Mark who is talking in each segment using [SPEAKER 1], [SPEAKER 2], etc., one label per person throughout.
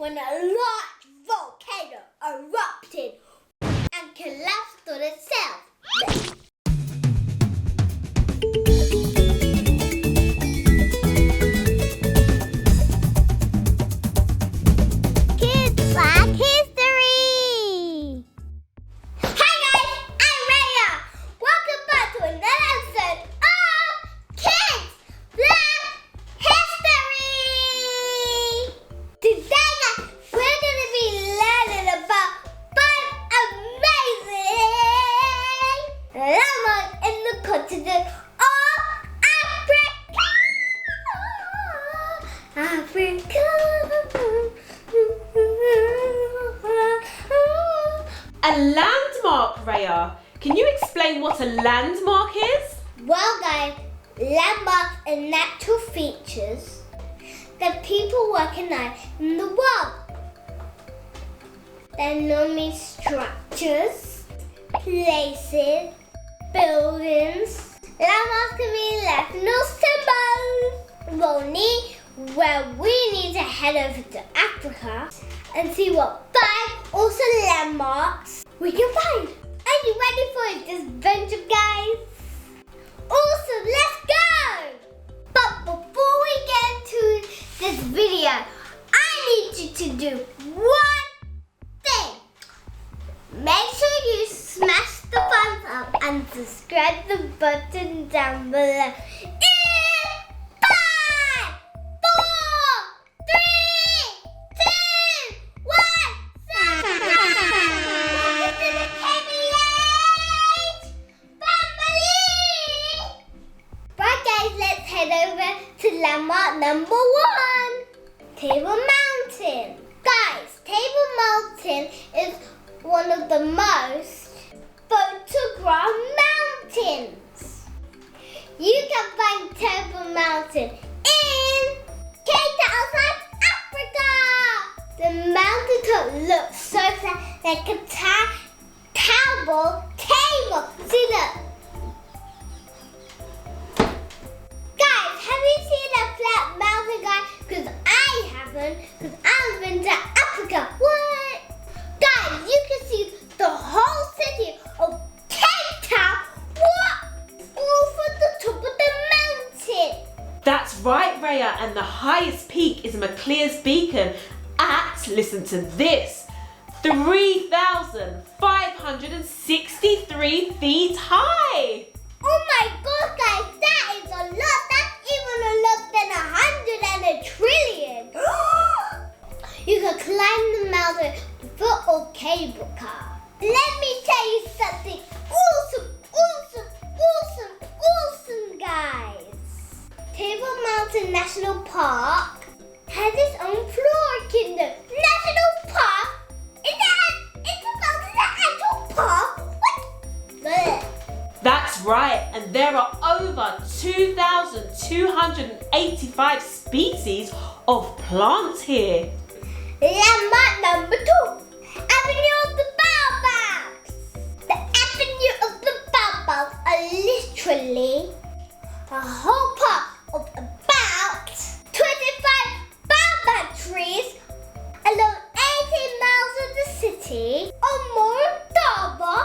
[SPEAKER 1] when a large volcano erupted and collapsed on itself.
[SPEAKER 2] Kids Black History!
[SPEAKER 1] Hi guys, I'm Raya. Welcome back to another episode of Kids Black History. Today guys, we're going to be learning about 5 amazing landmarks in the continent of Africa.
[SPEAKER 3] A landmark, Raya. Can you explain what a landmark is?
[SPEAKER 1] Well guys, landmarks are natural features that people recognize in the world. They're normally structures, places, buildings. Landmarks can be national symbols. Only where we need to head over to Africa and see what 5 awesome landmarks we can find. Are you ready for this adventure, guys? Awesome, let's go! But before we get into this video, I need you to do one thing. Make sure you smash the thumbs up and subscribe the button down below. In 5, 4, 3, 2, 1, subscribe! Welcome to the KBH family! Right guys, let's head over to landmark number 1. Table Mountain. Guys, Table Mountain is one of the most photographed mountains. You can find Table Mountain in Cape Town, South Africa. The mountaintop looks so flat like a table. See that? Guys, have you seen a flat mountain, guys? Because I haven't, because I've been to Africa. What? Guys, you can see the whole city of Cape Town. What? Over the top of the mountain.
[SPEAKER 3] That's right, Raya, and the highest peak is Maclear's Beacon at, listen to this, 3,563 feet high.
[SPEAKER 1] Oh my god, guys, that is a lot. That's even a lot than 100 and a trillion. You can climb the mountain with a cable car. Let me tell you something awesome, guys. Table Mountain National Park has its own flora kingdom. National Park? It's an actual park? What? Blech.
[SPEAKER 3] That's right, and there are over 2,285 species of plants here.
[SPEAKER 1] Landmark number 2, Avenue of the Baobabs. The Avenue of the Baobabs are literally a whole park of about 25 baobab trees along 18 miles of the city of Ngorongoro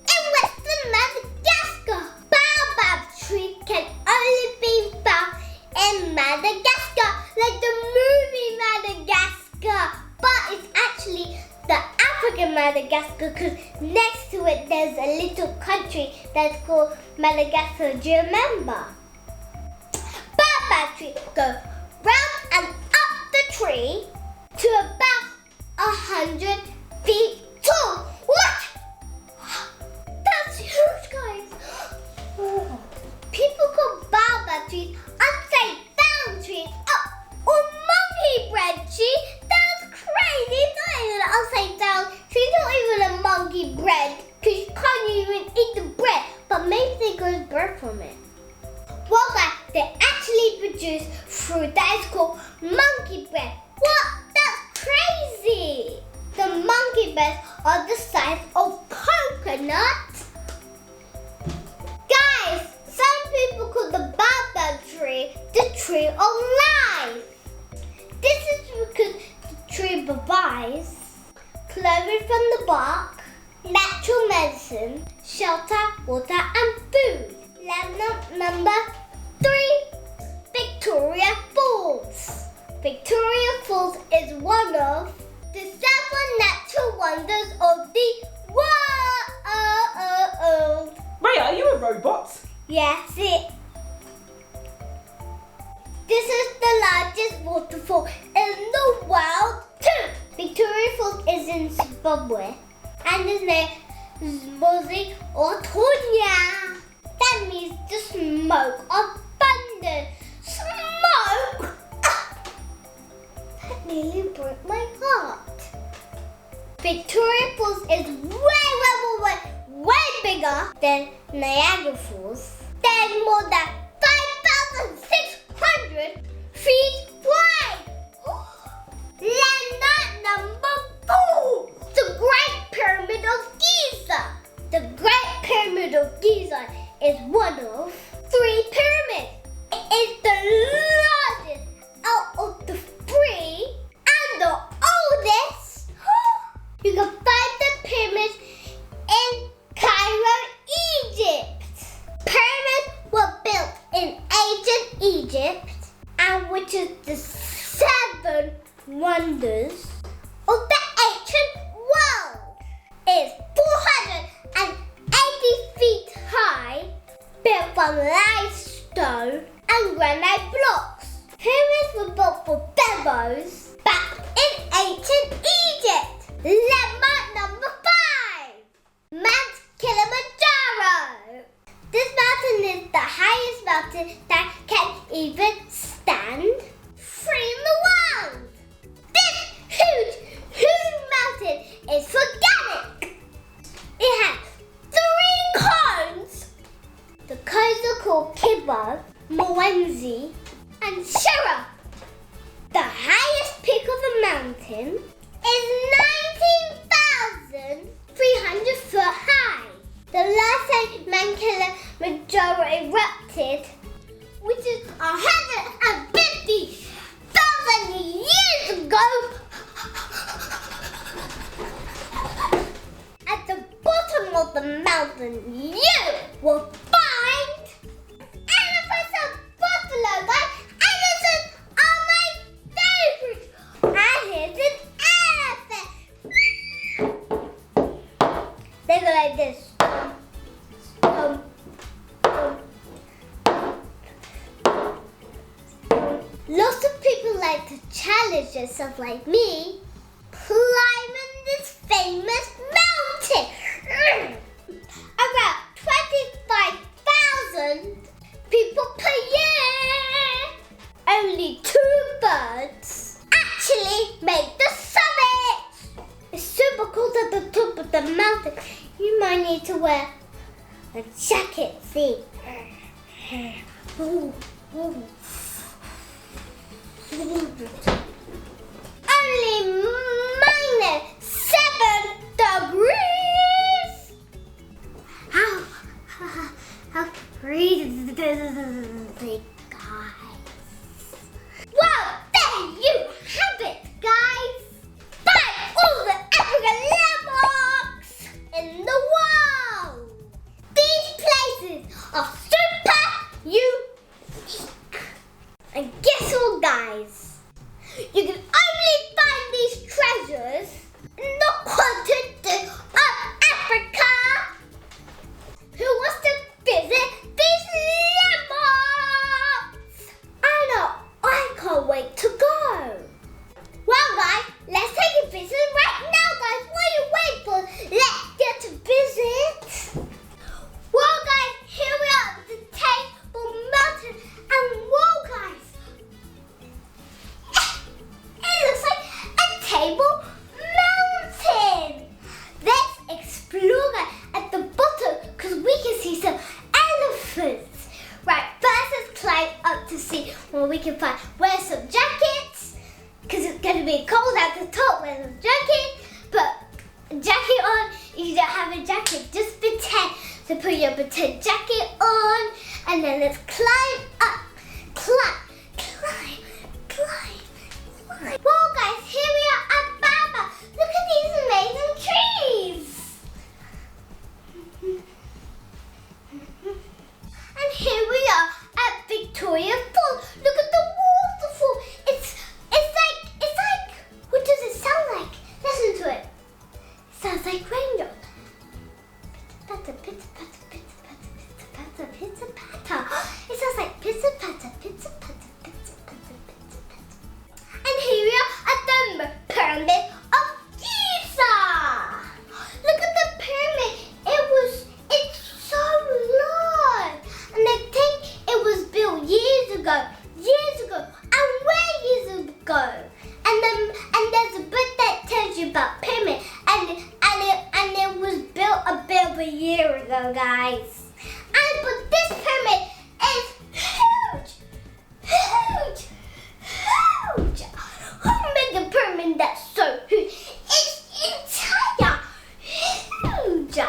[SPEAKER 1] in western Madagascar. Baobab trees can only be found in Madagascar, like the movie Madagascar. But it's actually the African Madagascar, because next to it there's a little country that's called Madagascar. Do you remember? Baobab trees go round and up the tree to about 100 feet tall. What? That's huge, guys. People call baobab trees upside down trees. Or monkey bread tree. That's crazy. Not even upside down tree. Not even a monkey bread, because you can't even eat the bread. But maybe they grow bird from it. Well guys, they actually produce fruit that is called monkey bread. What? That's crazy. The monkey breads are the size of coconut. Guys, some people call the baobab tree the tree of life. This is because the tree tree provides clothing from the bark, natural medicine, shelter, water and food. Landmark number 3, Victoria Falls. Victoria Falls is one of the 7 natural wonders of the world.
[SPEAKER 3] Raya, are you a robot?
[SPEAKER 1] Yes, This is the largest waterfall in the world too. Victoria Falls is in Zimbabwe and is named Zmozi or Tonya. That means the smoke of thunder. Smoke! That nearly broke my heart. Victoria Falls is way bigger than Niagara Falls. There's more than 5,600 feet wide. Landmark number 4, the Great Pyramid of Giza. The Great Pyramid of Giza is one of 3 pyramids. It is the largest out of the 3 and the oldest. You can find the pyramids in Cairo, Egypt. Pyramids were built in ancient Egypt, and which is the 7 wonders of the ancient world. It is 480 feet high, built from limestone and granite blocks. Pyramids were built for pharaohs back in ancient Egypt. Landmark number 5, Mount Kilimanjaro. This mountain is the highest mountain that can even stand free in the world. This huge mountain is volcanic. It has 3 cones. The cones are called Kibo, Mwenzi, and Shira. The highest peak of the mountain is 19,300 foot high. The last time Mount Kilimanjaro erupted, which is 150,000 years ago, at the bottom of the mountain you will find elephants and buffalo guys. Elephants are my favorite. And here's an elephant. They go like this. Lots of people like to challenge themselves like me, climbing this famous mountain. About 25,000 people per year. Only 2 birds actually make the summit. It's super cold at the top of the mountain. You might need to wear a jacket, see? Ooh. Only -7 degrees. How freezing, guys. Well, there you have it, guys. Find all the African landmarks in the world. These places are super unique. And guess what, guys? You can only find these treasures in the continent of Africa. Who wants to visit these landmarks? I know, I can't wait to go. Well, guys, let's take a visit right now, guys. What are you waiting for? Let's get to visit. Well, guys, here we are at the Table Mountain. And whoa, guys. It looks like a Table Mountain. Let's explore at the bottom because we can see some elephants. Right, first let's climb up to see what we can find. Wear some jackets because it's going to be cold at the top. Wear some jacket, put a jacket on. If you don't have a jacket, just pretend to put your pretend jacket on. And then let's climb up. Climb. Well, guys, here we are at told you about pyramid, and it was built a bit of a year ago, guys. But this pyramid is huge, huge, huge. Who made a pyramid that's so huge? It's entire huge.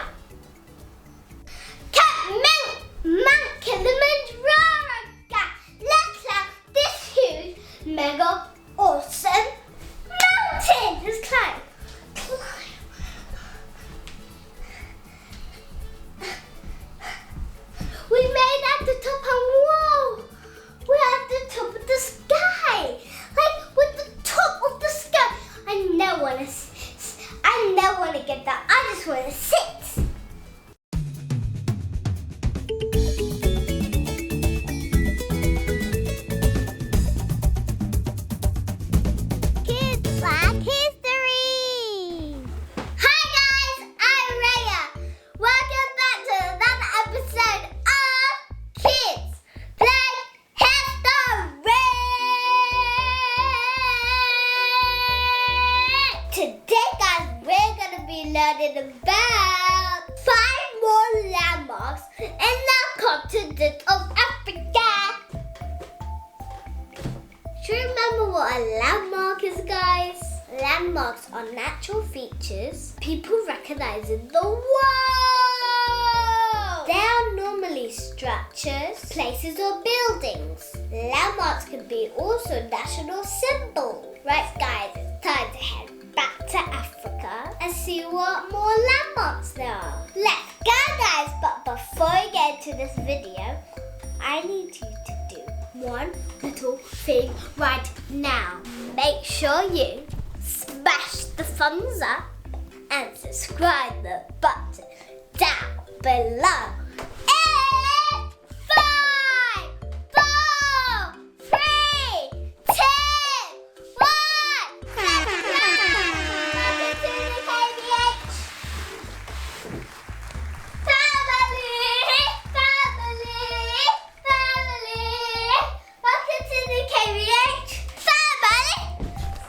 [SPEAKER 1] Mount Kilimanjaro, guys. Let's climb this huge, mega awesome mountain. Let's climb. We made at the top and whoa! We're at the top of the sky! Like with the top of the sky! I never want to get that. I just want to sit.
[SPEAKER 2] Kids Black History.
[SPEAKER 1] Hi guys, I'm Raya. Welcome back to another episode of Kids Black History. Today, guys, we're gonna be learning about 5 more landmarks in the continent of Africa. Do you remember what a landmark is, guys? Landmarks are natural features people recognize in the world. They are normally structures, places, or buildings. Landmarks can be also national symbols. Right, guys, it's time to head back to Africa and see what more landmarks there are. Let's go, guys! But before we get into this video, I need you to do one little thing right now. Make sure you smash the thumbs up and subscribe the button down below. In 5, 4, 3, 2, 1. Welcome to the KBH family. Welcome to the KBH family.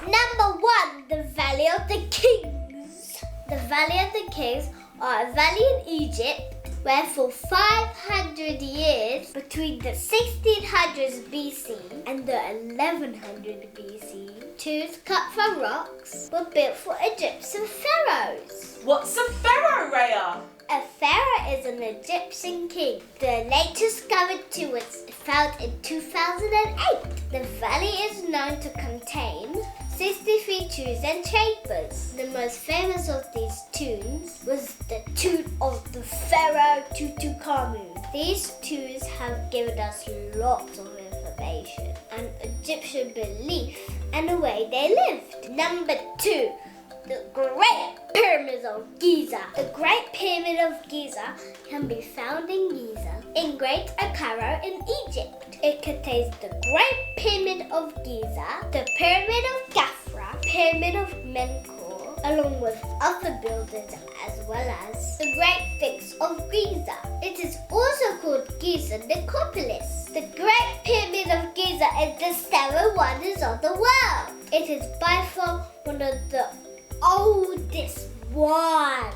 [SPEAKER 1] Number 1, the Valley of the Kings. The Valley of the Kings are a valley in Egypt where for 500 years, between the 1600s BC and the 1100 BC, tombs cut from rocks were built for Egyptian pharaohs.
[SPEAKER 3] What's a pharaoh, Raya?
[SPEAKER 1] A pharaoh is an Egyptian king. The latest discovered tomb was found in 2008. The valley is known to contain 63 tombs and chambers. The most famous of these tombs was the tomb of the pharaoh Tutankhamun. These tombs have given us lots of information on Egyptian belief and the way they lived. Number 2. The Great Pyramid of Giza. The Great Pyramid of Giza can be found in Giza, in Great Cairo in Egypt. It contains the Great Pyramid of Giza, the Pyramid of Khafra, Pyramid of Menkaure, along with other buildings as well as the Great Sphinx of Giza. It is also called Giza Necropolis. The Great Pyramid of Giza is the 7 wonders of the world. It is by far one of the oldest one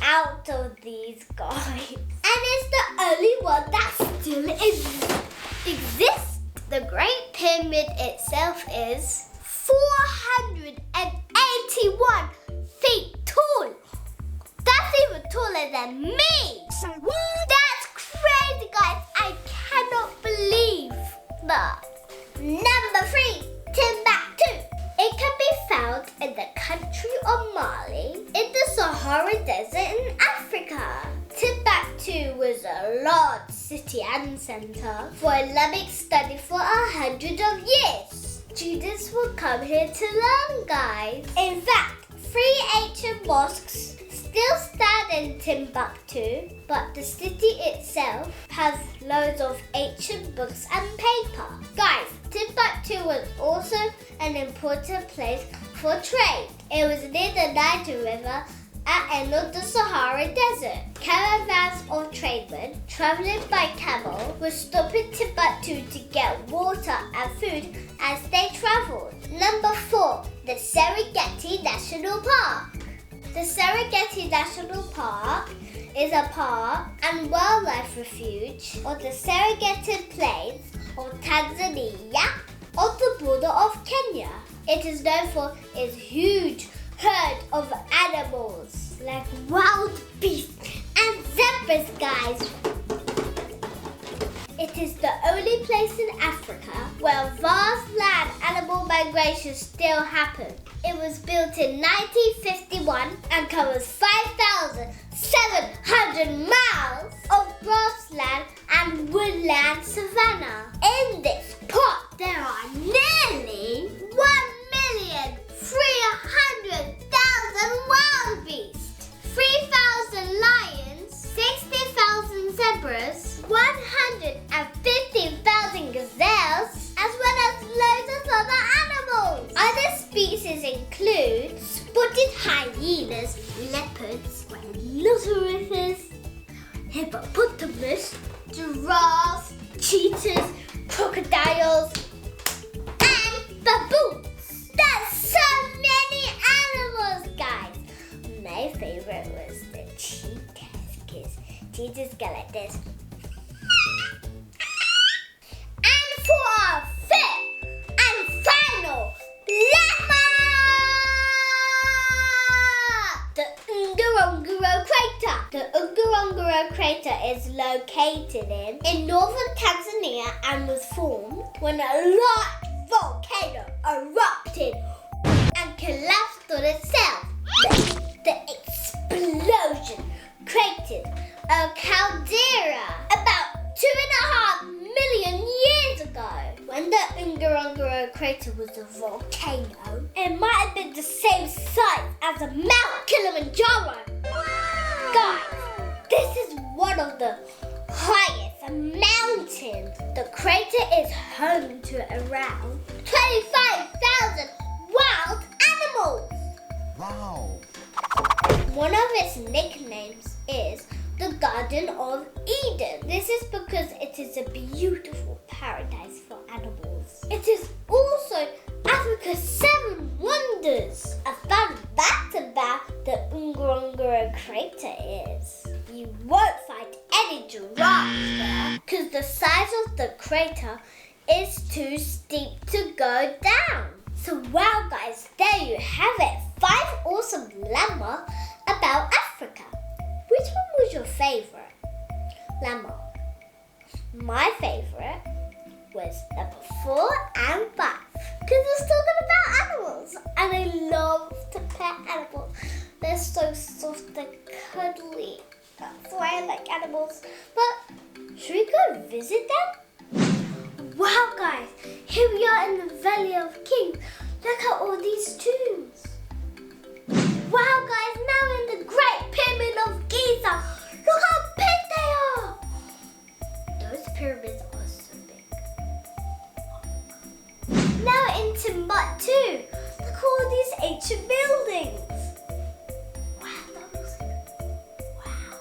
[SPEAKER 1] out of these guys, and it's the only one that still exists. The Great Pyramid itself is 481 feet tall. That's even taller than me.
[SPEAKER 2] So what?
[SPEAKER 1] That's crazy, guys. I cannot believe that. Number 3, Timbuktu. It can be found in the country of Mali, in the Sahara Desert in Africa. Timbuktu was a large city and center for Islamic study for 100 years. Students will come here to learn, guys. In fact, 3 ancient mosques still stand in Timbuktu, but the city itself has loads of ancient books and paper. Guys, Timbuktu was also an important place for trade. It was near the Niger River at end of the Sahara Desert. Caravans of tradesmen traveling by camel would stop in Timbuktu to get water and food as they traveled. Number 4, the Serengeti National Park. The Serengeti National Park is a park and wildlife refuge on the Serengeti Plains of Tanzania on the border of Kenya. It is known for its huge herd of animals like wild beasts and zebras, guys. It is the only place in Africa where vast land animal migration still happen. It was built in 1951 and covers 5,700 miles of grassland and woodland savanna. In this park, there are nearly 1,300,000 wild beasts, 3,000 lions, 60,000 zebras, 150,000 gazelles, as well as loads of other animals. Other species include spotted hyenas, leopards, rhinoceroses, hippopotamus, giraffes, cheetahs, crocodiles, and baboons. That's so many animals, guys. My favorite was the cheetahs, because cheetahs go like this. And for our fifth and final lemma, the Ngorongoro Crater. The Ngorongoro Crater is located in northern Tanzania and was formed when a large volcano erupted and collapsed on itself. The explosion created a caldera about 2.5 million years ago. When the Ngorongoro Crater was a volcano, it might have been the same size as a Mount Kilimanjaro. Wow. Guys, this is one of the highest mountains. The crater is home to around 25,000 wild animals.
[SPEAKER 4] Wow.
[SPEAKER 1] One of its nicknames is the Garden of Eden. This is because it is a beautiful paradise for animals. It is also Africa's 7 wonders. A fun fact about the Ngorongoro Crater is you won't find any giraffes there because the size of the crater is too steep to go down. So wow, guys, there you have it. 5 awesome lemma about Africa. Which one was your favorite lemma? My favorite was number 4 and 5 because it's talking about animals and I love to pet animals. They're so soft and cuddly. That's why I like animals. But should we go visit them? Wow, guys, here we are in the Valley of Kings. Look at all these tombs. Wow, guys, now we're in the Great Pyramid of Giza. Look how big they are. Those pyramids are so big. Now in Timbuktu. Look at all these ancient buildings. Wow, that looks good. Wow.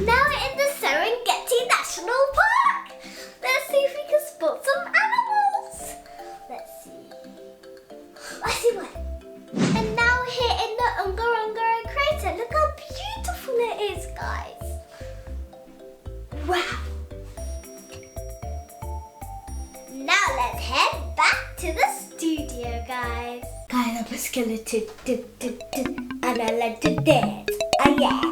[SPEAKER 1] Now we're in the Serengeti National Park. Let's see if we can spot some animals. Let's see. I see one. And now we're here in the Ngorongoro Crater. Look how beautiful it is, guys. Wow. Now let's head back to the studio, guys. Guys, I'm a skeleton. And I like to dance. Oh yeah.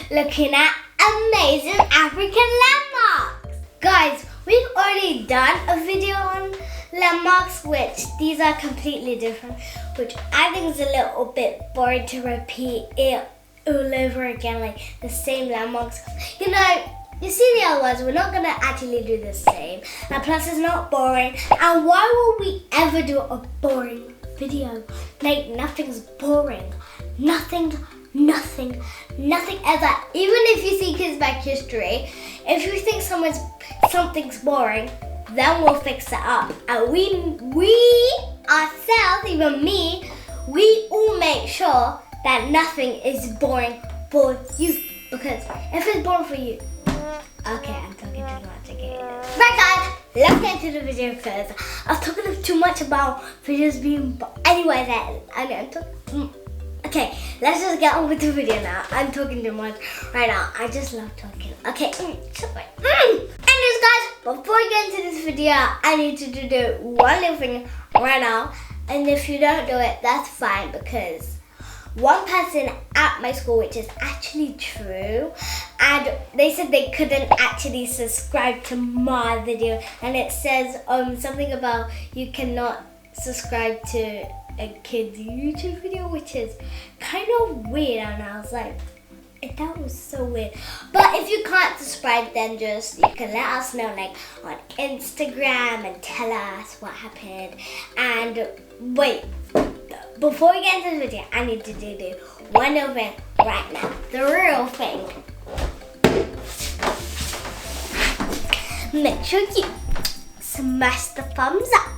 [SPEAKER 1] Looking at amazing African landmarks. Guys, we've already done a video on landmarks, which these are completely different, which I think is a little bit boring to repeat it all over again, like the same landmarks. You know, you see the other ones, we're not gonna actually do the same. And plus it's not boring. And why would we ever do a boring video? Like nothing's boring. Nothing ever. Even if you see KidsBlackHistory, if you think something's boring, then we'll fix it up. And we ourselves, even me, we all make sure that nothing is boring for you. Because if it's boring for you, okay, I'm talking too much, okay. Right guys, let's get into the video first. I was talking too much about videos being anyway then. Okay, let's just get on with the video now. I'm talking too much right now. I just love talking. Okay, Anyways guys, before we get into this video, I need you to do one little thing right now. And if you don't do it, that's fine, because one person at my school, which is actually true, and they said they couldn't actually subscribe to my video, and it says something about you cannot subscribe to a kid's YouTube video, which is kind of weird, and I was like, that was so weird. But if you can't subscribe, then you can let us know, like on Instagram, and tell us what happened. And wait, before we get into the video, I need to do one little thing right now. The real thing. Make sure you smash the thumbs up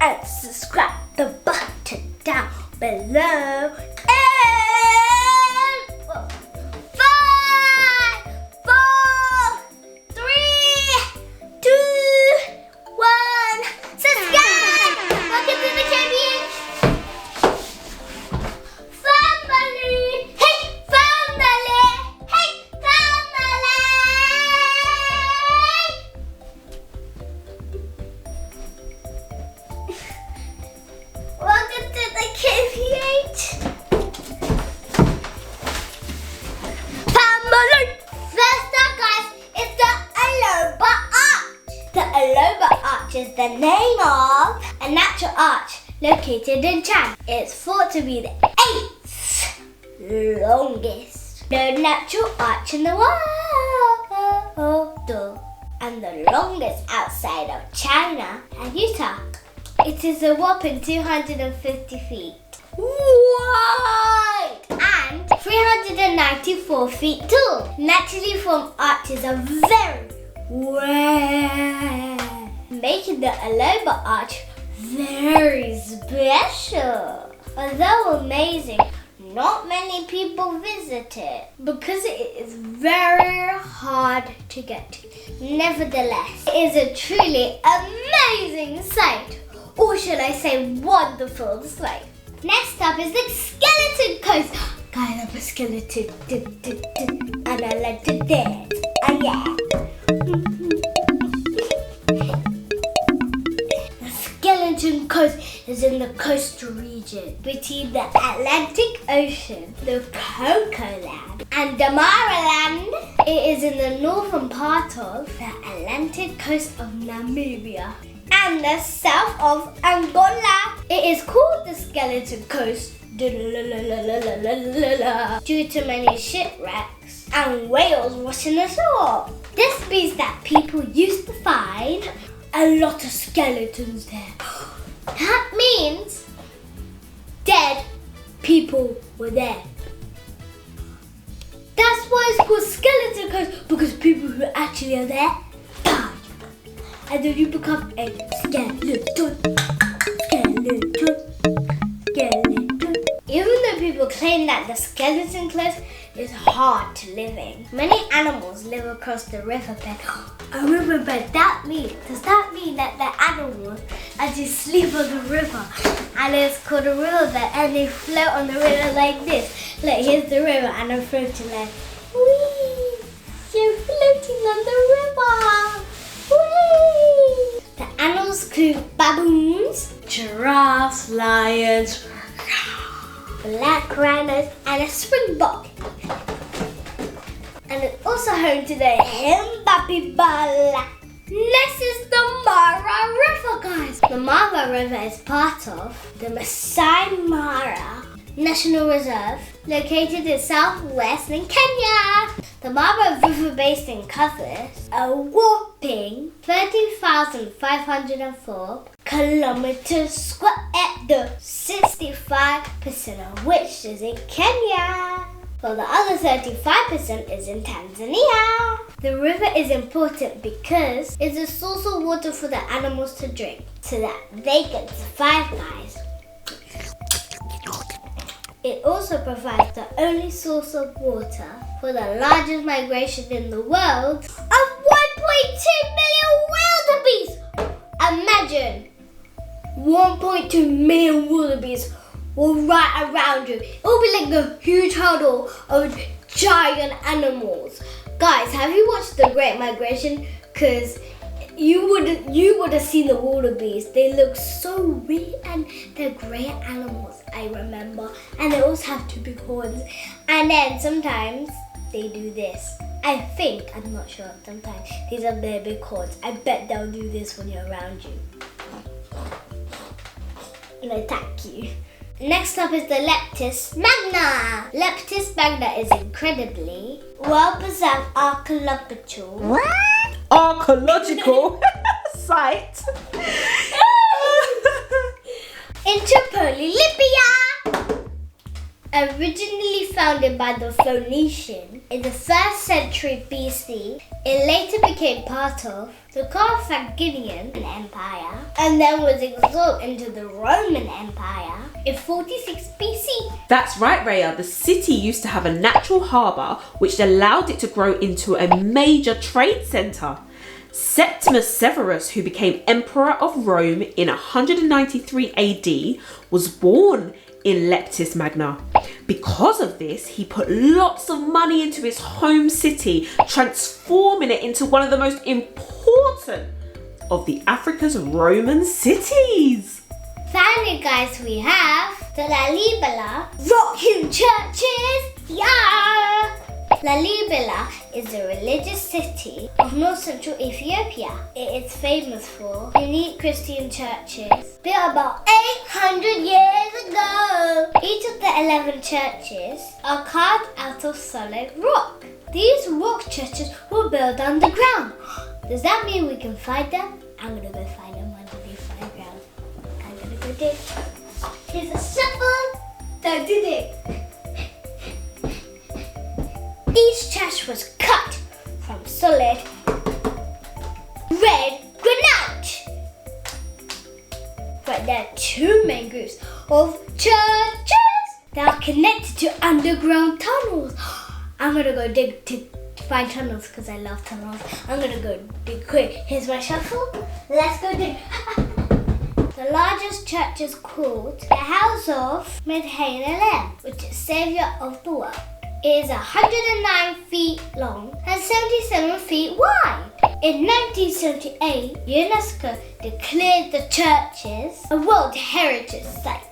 [SPEAKER 1] and subscribe the button down below. And 5, 4, 3, 2, 1. Subscribe! Welcome to the champion. Family! Hey, family! Hey, family! Welcome to the KPH. Family! First up, guys, is the Lalibela Arch. The Lalibela Arch is the name of a natural arch located in China. It's thought to be the 8th longest known natural arch in the world, and the longest outside of China and Utah. It is a whopping 250 feet wide and 394 feet tall. Naturally formed arches are very rare, making the Lalibela Arch very special. Although amazing, not many people visit it because it is very hard to get to. Nevertheless, it is a truly amazing sight, or should I say wonderful sight. Next up is the skeleton coast. Guys, I'm a skeleton, and I like to dance. Yeah. The skeleton coast is in the coastal region between the Atlantic Ocean, the Cocoa Land, and Damara Land. It is in the northern part of the Atlantic coast of Namibia and the south of Angola. It is called the Skeleton Coast due to many shipwrecks and whales washing ashore. This means that people used to find a lot of skeletons there. That means dead people were there. That's why it's called Skeleton Coast, because people who actually are there died. And then you become a skeleton. Even though people claim that the skeleton coast is hard to live in, many animals live across the riverbed. A riverbed, does that mean that the animals actually sleep on the river? And it's called a riverbed, and they float on the river like this. Like, here's the river, and I'm floating like, whee! You're floating on the river! Whee! The animals include baboons, giraffes, lions, black rhinos, and a springbok. And it's also home to the Lalibela. Next is the Mara River, guys. The Mara River is part of the Masai Mara National Reserve, located in southwestern Kenya. The Mara River Basin covers a whopping 30,504 kilometers square, the 65% of which is in Kenya, while the other 35% is in Tanzania. The river is important because it's a source of water for the animals to drink so that they can survive, guys. It also provides the only source of water for the largest migration in the world of 1.2 million wildebeest. Imagine 1.2 million wildebeest all right around you. It will be like a huge huddle of giant animals. Guys, have you watched The Great Migration? Because you would have seen the wildebeest. They look so weird and they're great animals, I remember. And they also have two big horns. And then sometimes they do this. I think, I'm not sure, sometimes these are their big horns. I bet they'll do this when you're around you and attack you. Next up is the Leptis Magna. Leptis Magna is incredibly well-preserved archaeological
[SPEAKER 3] site
[SPEAKER 1] in Coily, Libya. Originally founded by the Phoenicians in the 1st century BC, it later became part of the Carthaginian Empire and then was absorbed into the Roman Empire in 46 BC.
[SPEAKER 3] That's right, Raya. The city used to have a natural harbour which allowed it to grow into a major trade centre. Septimus Severus, who became Emperor of Rome in 193 AD, was born in Leptis Magna. Because of this, he put lots of money into his home city, transforming it into one of the most important of the Africa's Roman cities.
[SPEAKER 1] Finally, guys, we have the Lalibela rock-hewn churches. Yeah! Lalibela is a religious city of north-central Ethiopia. It is famous for unique Christian churches built about 800 years ago. Each of the 11 churches are carved out of solid rock. These rock churches were built underground. Does that mean we can find them? I'm gonna go find them underneath my ground. I'm gonna go dig. Here's a shovel. Don't do it. Each church was cut from solid red granite. But there are two main groups of churches that are connected to underground tunnels. I'm gonna go dig to find tunnels because I love tunnels. I'm gonna go dig quick. Here's my shovel. Let's go dig. The largest church is called the House of Medhain, which is Saviour of the World. It is 109 feet long and 77 feet wide. In 1978, UNESCO declared the churches a World Heritage Site.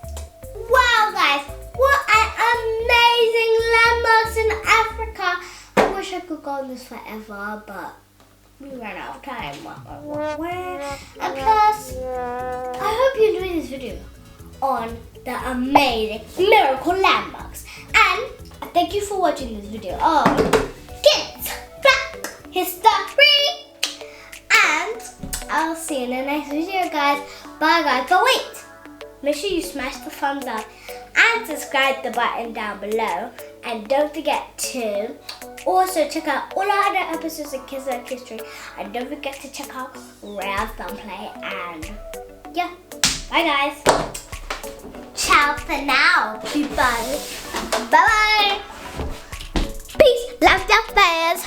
[SPEAKER 1] Wow, guys, what an amazing landmarks in Africa. I wish I could go on this forever, but we ran out of time. And plus, I hope you enjoyed this video on the amazing miracle landmarks. And thank you for watching this video of Kids Black History. And I'll see you in the next video, guys. Bye, guys. But wait, make sure you smash the thumbs up and subscribe the button down below. And don't forget to also check out all our other episodes of Kids Black History. And don't forget to check out Raya's Thumbplay. And yeah, bye, guys. Ciao for now, people. Bye-bye. Peace, love, fans.